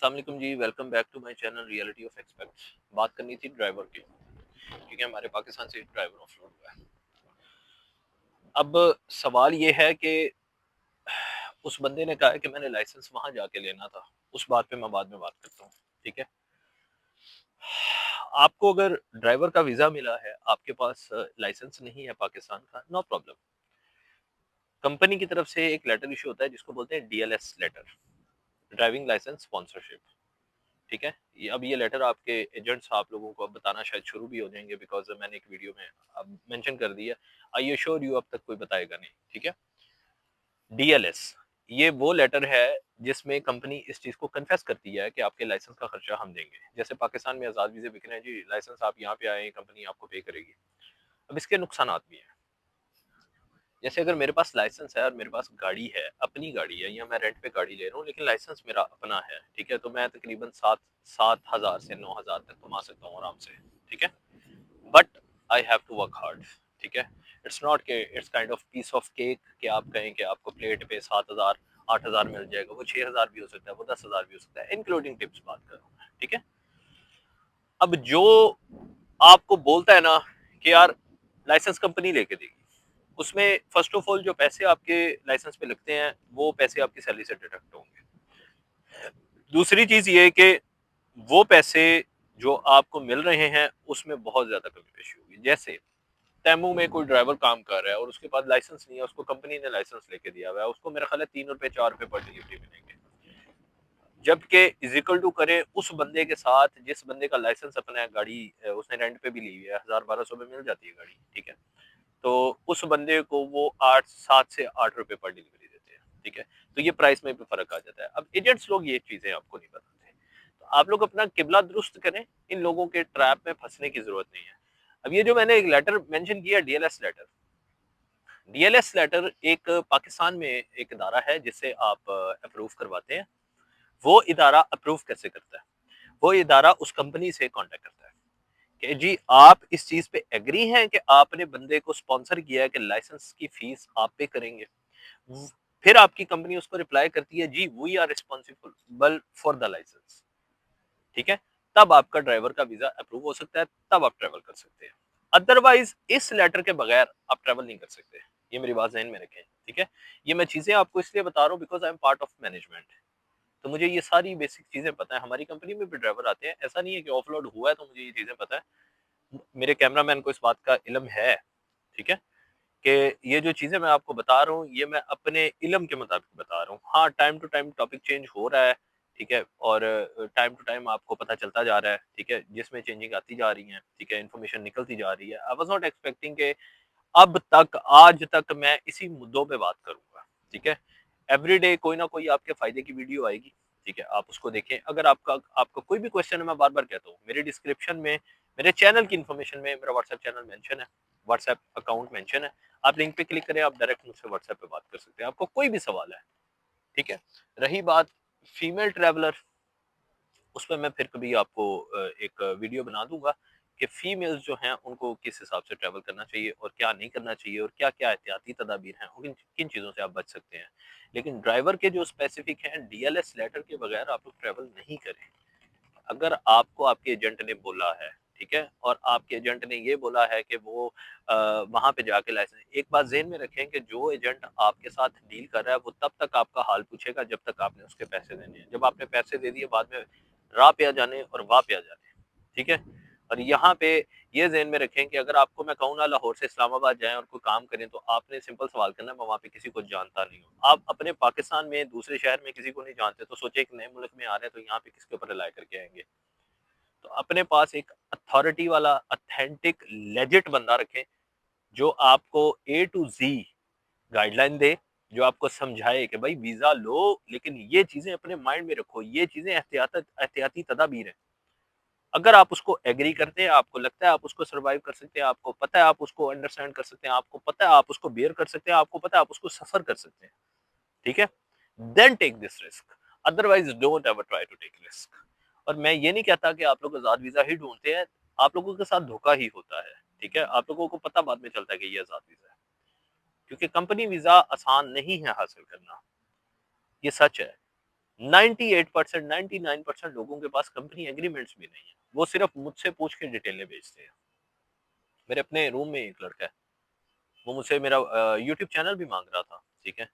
अस्सलाम वालेकुम जी, welcome back to my channel reality of experts. बात करनी थी ड्राइवर की, क्योंकि हमारे पाकिस्तान से एक ड्राइवर ऑफलोड हुआ है। अब सवाल ये है कि उस बंदे ने कहा है कि मैंने लाइसेंस वहां जाके लेना था। उस बात पे मैं बाद में बात करता हूँ, ठीक है। आपको अगर ड्राइवर का वीजा मिला है, आपके पास लाइसेंस नहीं है पाकिस्तान का, नो प्रॉब्लम। कंपनी की तरफ से एक लेटर इशू होता है जिसको बोलते हैं DLS letter, driving licence sponsorship, ठीक है। अब ये लेटर आपके एजेंट्स आप लोगों को अब बताना शायद शुरू भी हो जाएंगे, बिकॉज मैंने एक वीडियो में अब मेंशन कर दिया। आई एश्योर यू अब तक कोई बताएगा नहीं, ठीक है। डीएलएस ये वो लेटर है जिसमें कंपनी इस चीज को कन्फेस करती है कि आपके लाइसेंस का खर्चा हम देंगे। जैसे पाकिस्तान में आजाद वीजे बिक रहे हैं जी, लाइसेंस आप यहाँ पे आए, कंपनी आपको पे करेगी। अब इसके नुकसान भी हैं। जैसे अगर मेरे पास लाइसेंस है और मेरे पास गाड़ी है, अपनी गाड़ी है, या मैं रेंट पे गाड़ी ले रहा हूँ, लेकिन लाइसेंस मेरा अपना है, ठीक है, तो मैं तकरीबन 7,000 से 9,000 तक कमा सकता हूँ आराम से, ठीक है। But I have to work hard, ठीक है। इट्स नॉट के it's kind of piece of cake कि आप कहें कि आपको प्लेट पे 7,000 8,000 मिल जाएगा। वो 6,000 भी हो सकता है, वो 10,000 भी हो सकता है, इंक्लूडिंग टिप्स बात कर रहा हूँ मैं, ठीक है। अब जो आपको बोलता है ना कि यार लाइसेंस कंपनी लेके देगी, उसमें फर्स्ट ऑफ ऑल जो पैसे आपके लाइसेंस पे लगते हैं वो पैसे आपकी सैलरी से डिडक्ट होंगे। दूसरी चीज ये कि वो पैसे जो आपको मिल रहे हैं उसमें बहुत ज्यादा कमी पेशी होगी। जैसे तैमू में कोई ड्राइवर काम कर रहा है और उसके पास लाइसेंस नहीं है, उसको कंपनी ने लाइसेंस लेके दिया हुआ है, उसको मेरा ख्याल है 3 रुपए 4 रुपए पर डिलीवरी मिलेंगे। जबकि इजिकल टू करे उस बंदे के साथ जिस बंदे का लाइसेंस अपना है, गाड़ी उसने रेंट पे भी ली हुई है, 1,000 1,200 में मिल जाती है गाड़ी, ठीक है। तो उस बंदे को वो 7 से 8 रुपए पर डिलीवरी देते हैं, ठीक है। तो ये प्राइस में भी फर्क आ जाता है। अब एजेंट्स लोग ये चीजें आपको नहीं बताते, तो आप लोग अपना किबला दुरुस्त करें, इन लोगों के ट्रैप में फंसने की जरूरत नहीं है। अब ये जो मैंने एक लेटर मेंशन किया, डीएलएस लेटर, डीएलएस लेटर एक पाकिस्तान में एक इदारा है जिससे आप अप्रूव करवाते हैं। वो इदारा अप्रूव कैसे करता है? वो इदारा उस कंपनी से कांटेक्ट करता है कि जी आप इस चीज पे एग्री हैं कि आपने बंदे को स्पॉन्सर किया है कि लाइसेंस की फीस आप पे करेंगे। फिर आपकी कंपनी उसको रिप्लाई करती है जी we are responsible for the licence, ठीक है। तब आपका ड्राइवर का वीजा अप्रूव हो सकता है, तब आप ट्रेवल कर सकते हैं। अदरवाइज इस लेटर के बगैर आप ट्रेवल नहीं कर सकते। ये मेरी बात ध्यान में रखें, ठीक है। ये मैं चीजें आपको इसलिए बता रहा हूँ because I am part of management, तो मुझे ये सारी बेसिक चीजें पता है। हमारी कंपनी में भी ड्राइवर आते हैं, ऐसा नहीं है कि ऑफलोड हुआ है तो मुझे ये चीजें पता है। मेरे कैमरामैन को इस बात का इल्म है, ठीक है, कि ये जो चीजें मैं आपको बता रहा हूँ ये मैं अपने इल्म के मुताबिक बता रहा हूँ। हाँ, time to time topic change हो रहा है, ठीक है, और टाइम टू टाइम आपको पता चलता जा रहा है, ठीक है, जिसमें चेंजिंग आती जा रही है, ठीक है, इन्फॉर्मेशन निकलती जा रही है। आई वाज नॉट एक्सपेक्टिंग के अब तक आज तक मैं इसी मुद्दों पे बात करूंगा, ठीक है। एवरीडे कोई ना कोई आपके फायदे की वीडियो आएगी, ठीक है, आप उसको देखें। अगर आपका आपका कोई भी क्वेश्चन है, मैं बार बार कहता हूँ, मेरे डिस्क्रिप्शन में मेरे चैनल की इन्फॉर्मेशन में मेरा व्हाट्सएप चैनल मेंशन है, व्हाट्सएप अकाउंट मेंशन है। आप लिंक पे क्लिक करें, आप डायरेक्ट मुझसे व्हाट्सएप पे बात कर सकते हैं, आपको कोई भी सवाल है, ठीक है। रही बात फीमेल ट्रैवलर, उस पर मैं फिर कभी आपको एक वीडियो बना दूंगा कि फीमेल्स जो हैं उनको किस हिसाब से ट्रैवल करना चाहिए और क्या नहीं करना चाहिए, और क्या क्या एहतियाती तदाबीर हैं, और किन चीज़ों से आप बच सकते हैं। लेकिन ड्राइवर के जो स्पेसिफिक हैं, डीएलएस लेटर के बगैर आप लोग ट्रैवल नहीं करें। अगर आपको आपके एजेंट ने बोला है, ठीक है, और आपके एजेंट ने ये बोला है कि वो वहां पे जाके लाइसेंस, एक बात ज़हन में रखें कि जो एजेंट आपके साथ डील कर रहा है वो तब तक आपका हाल पूछेगा जब तक आपने उसके पैसे देने हैं। जब आपने पैसे दे दिए, बाद में राह पे आ जाने और वाह पे आ जाने, ठीक है। और यहाँ पे ये ज़हन में रखें कि अगर आपको मैं कहूँ ना लाहौर से इस्लामाबाद जाएं और कोई काम करें, तो आपने सिंपल सवाल करना है, मैं वहाँ पे किसी को जानता नहीं हूँ। आप अपने पाकिस्तान में दूसरे शहर में किसी को नहीं जानते, तो सोचे एक नए मुल्क में आ रहे हैं तो यहाँ पे किसके ऊपर रिलाई करके आएंगे। तो अपने पास एक अथॉरिटी वाला ऑथेंटिक लेजिट बंदा रखें जो आपको ए टू जी गाइडलाइन दे, जो आपको समझाए कि भाई वीजा लो, लेकिन ये चीजें अपने माइंड में रखो, ये चीजें एहतियाती तदाबीर हैं। अगर आप उसको एग्री करते हैं, आपको लगता है आप उसको सर्वाइव कर सकते हैं, आपको पता है आप उसको अंडरस्टैंड कर सकते हैं, आपको पता है आप उसको बेयर कर सकते हैं, आपको पता है आप उसको सफर कर सकते हैं, ठीक है, then take this risk. Otherwise don't ever try to take risk. और मैं ये नहीं कहता कि आप लोग आजाद वीजा ही ढूंढते हैं, आप लोगों के साथ धोखा ही होता है, ठीक है। आप लोगों को पता बाद में चलता है कि ये आजाद वीजा है, क्योंकि कंपनी वीजा आसान नहीं है हासिल करना, ये सच है। 98% 99% लोगों के पास कंपनी एग्रीमेंट्स भी नहीं है, वो सिर्फ मुझसे पूछ के डिटेलें भेजते हैं। मेरे अपने रूम में एक लड़का है, वो मुझसे मेरा यूट्यूब चैनल भी मांग रहा था, ठीक है,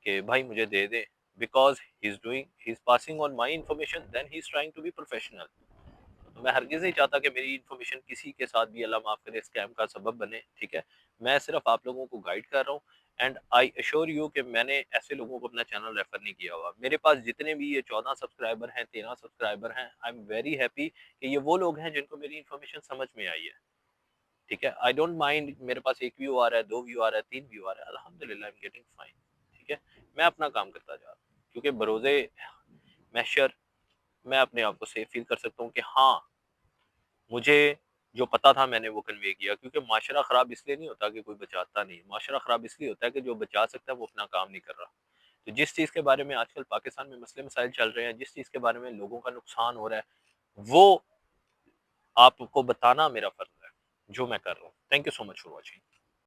कि भाई मुझे दे दे, because he is passing on my information, then he is trying to be professional. तो मैं हरगिज नहीं चाहता कि मेरी इन्फॉर्मेशन किसी के साथ भी, अल्लाह माफ करे, स्कैम का सबब बने, ठीक है। मैं सिर्फ आप लोगों को गाइड कर रहा हूँ, एंड आई अश्योर यू कि मैंने ऐसे लोगों को अपना चैनल रेफर नहीं किया हुआ। मेरे पास जितने भी ये 14 सब्सक्राइबर हैं, 13 सब्सक्राइबर हैं, आई एम वेरी हैप्पी कि ये वो लोग हैं जिनको मेरी इन्फॉर्मेशन समझ में आई है, ठीक है। आई डोंट माइंड मेरे पास 1 व्यू आ रहा है, 2 व्यू आ रहा है, 3 व्यू आ रहा है, अल्हम्दुलिल्लाह आई एम गेटिंग फाइन, ठीक है। मैं अपना काम करता जा रहा हूँ, क्योंकि बरोज़े महशर मैं अपने आप को सेफ फील कर सकता हूँ कि हाँ, मुझे जो पता था मैंने वो कन्वे किया, क्योंकि माशरा खराब इसलिए नहीं होता कि कोई बचाता नहीं, माशरा खराब इसलिए होता है कि जो बचा सकता है वो अपना काम नहीं कर रहा। तो जिस चीज़ के बारे में आजकल पाकिस्तान में मसले मसाइल चल रहे हैं, जिस चीज़ के बारे में लोगों का नुकसान हो रहा है, वो आपको बताना मेरा फर्ज है, जो मैं कर रहा हूँ। Thank you so much for watching.